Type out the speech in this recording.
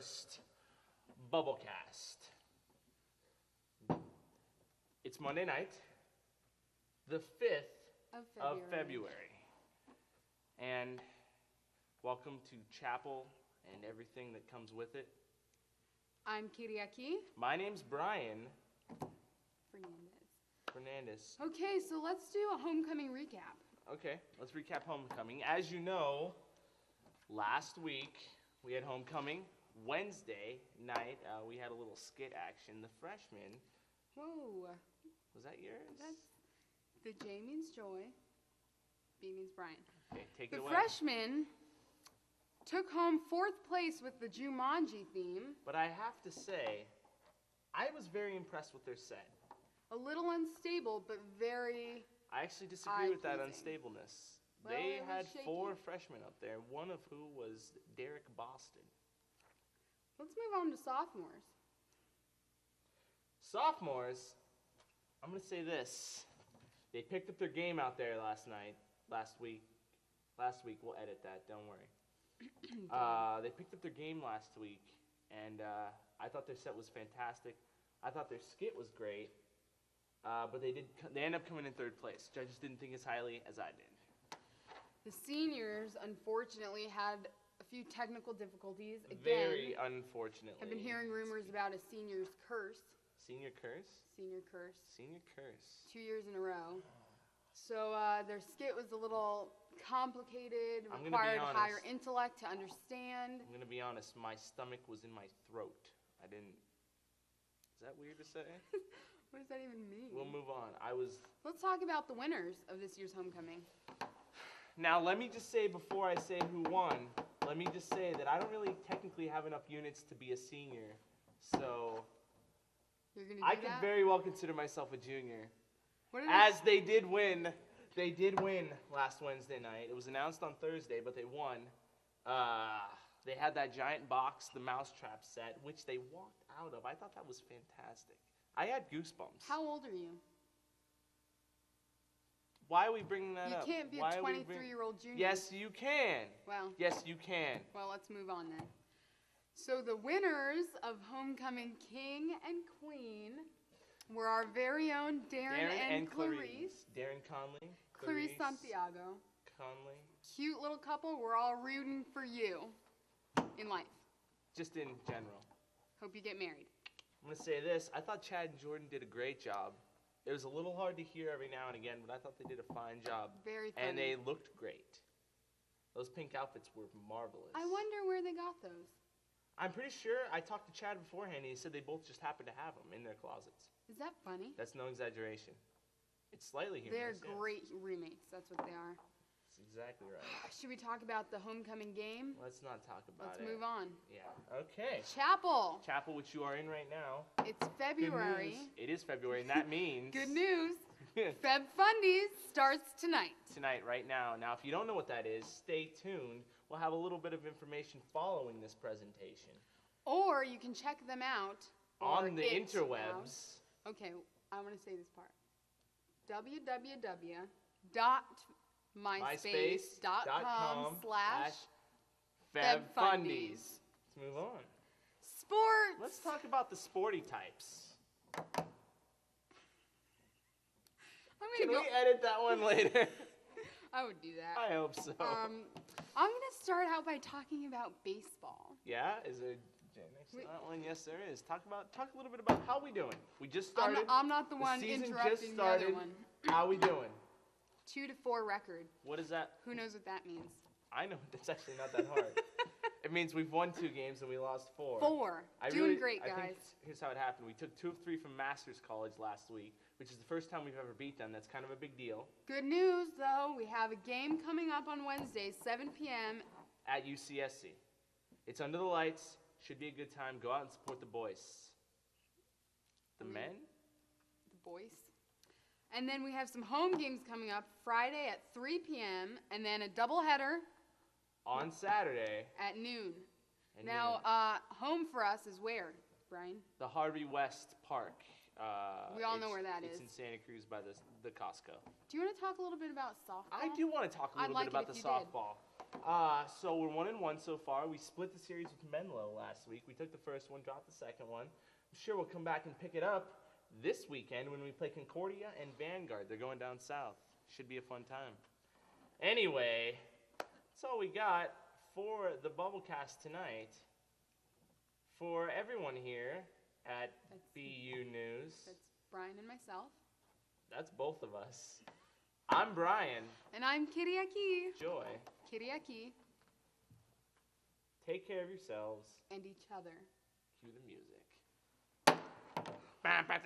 first Bubblecast. It's Monday night, the 5th of February. And welcome to chapel and everything that comes with it. I'm Kiriaki. My name's Brian Fernandez. Okay, so let's do a homecoming recap. Okay, let's recap homecoming. As you know, last week we had homecoming. Wednesday night, we had a little skit action. The freshmen. Whoa. Was that yours? That's the J means joy. B means Brian. Okay, take it away. The freshmen took home 4th place with the Jumanji theme. But I have to say, I was very impressed with their set. A little unstable, but very I actually disagree with that unstableness. Well, they had shaky. 4 freshmen up there, one of who was Derek Boston. Let's move on to sophomores. Sophomores, I'm going to say this. They picked up their game out there last week. We'll edit that, don't worry. They picked up their game last week, and I thought their set was fantastic. I thought their skit was great, but they ended up coming in 3rd place. Judges didn't think as highly as I did. The seniors, unfortunately, had a few technical difficulties. Again, very unfortunately. I've been hearing rumors about a senior's curse. Senior curse? Senior curse. Senior curse. 2 years in a row. So their skit was a little complicated, required higher intellect to understand. I'm going to be honest, my stomach was in my throat. Is that weird to say? What does that even mean? We'll move on. Let's talk about the winners of this year's homecoming. Now, let me just say before I say who won, let me just say that I don't really technically have enough units to be a senior. So You're gonna do I could very well consider myself a junior. As they did win last Wednesday night. It was announced on Thursday, but they won. They had that giant box, the mousetrap set, which they walked out of. I thought that was fantastic. I had goosebumps. How old are you? Why are we bringing that up? You can't be a 23-year-old junior. Yes, you can. Well. Yes, you can. Well, let's move on then. So the winners of Homecoming King and Queen were our very own Darren and Clarice. Darren Conley. Clarice Santiago. Conley. Cute little couple. We're all rooting for you in life. Just in general. Hope you get married. I'm going to say this. I thought Chad and Jordan did a great job. It was a little hard to hear every now and again, but I thought they did a fine job. Very funny. And they looked great. Those pink outfits were marvelous. I wonder where they got those. I'm pretty sure I talked to Chad beforehand, and he said they both just happened to have them in their closets. Is that funny? That's no exaggeration. It's slightly humorous. They're great roommates. That's what they are. That's exactly right. Should we talk about the homecoming game? Let's not talk about it. Let's move on. Yeah. Okay. Chapel. Chapel, which you are in right now. It's February. It is February, and that means... Good news. Feb Fundies starts tonight. Tonight, right now. Now, if you don't know what that is, stay tuned. We'll have a little bit of information following this presentation. Or you can check them out on the interwebs. Okay, I want to say this part. www.myspace.com/FebFundies. Let's move on. Sports. Let's talk about the sporty types. Can we edit that one later? I would do that. I hope so. I'm going to start out by talking about baseball. Yeah? Is there next to that one? Yes, there is. Talk a little bit about how we doing. We just started. I'm not the one interrupting the other one. How we doing? 2-4 record. What is that? Who knows what that means? I know. It's actually not that hard. It means we've won 2 games and we lost 4. Doing great, guys. I think here's how it happened. We took 2 of 3 from Masters College last week, which is the first time we've ever beat them. That's kind of a big deal. Good news, though. We have a game coming up on Wednesday, 7 p.m. at UCSC. It's under the lights. Should be a good time. Go out and support the boys. The men? The boys. And then we have some home games coming up Friday at 3 p.m. and then a doubleheader on Saturday at noon. Home for us is where, Brian? The Harvey West Park. We all know where that is. It's in Santa Cruz by the Costco. Do you want to talk a little bit about softball? I do want to talk a little bit about the softball. So we're 1-1 so far. We split the series with Menlo last week. We took the first one, dropped the second one. I'm sure we'll come back and pick it up this weekend when we play Concordia and Vanguard. They're going down south. Should be a fun time. Anyway, that's all we got for the Bubblecast tonight. For everyone here at BU News. That's Brian and myself. That's both of us. I'm Brian. And I'm Kiriaki. Joy. Kiriaki. Take care of yourselves. And each other. Cue the music. Banter.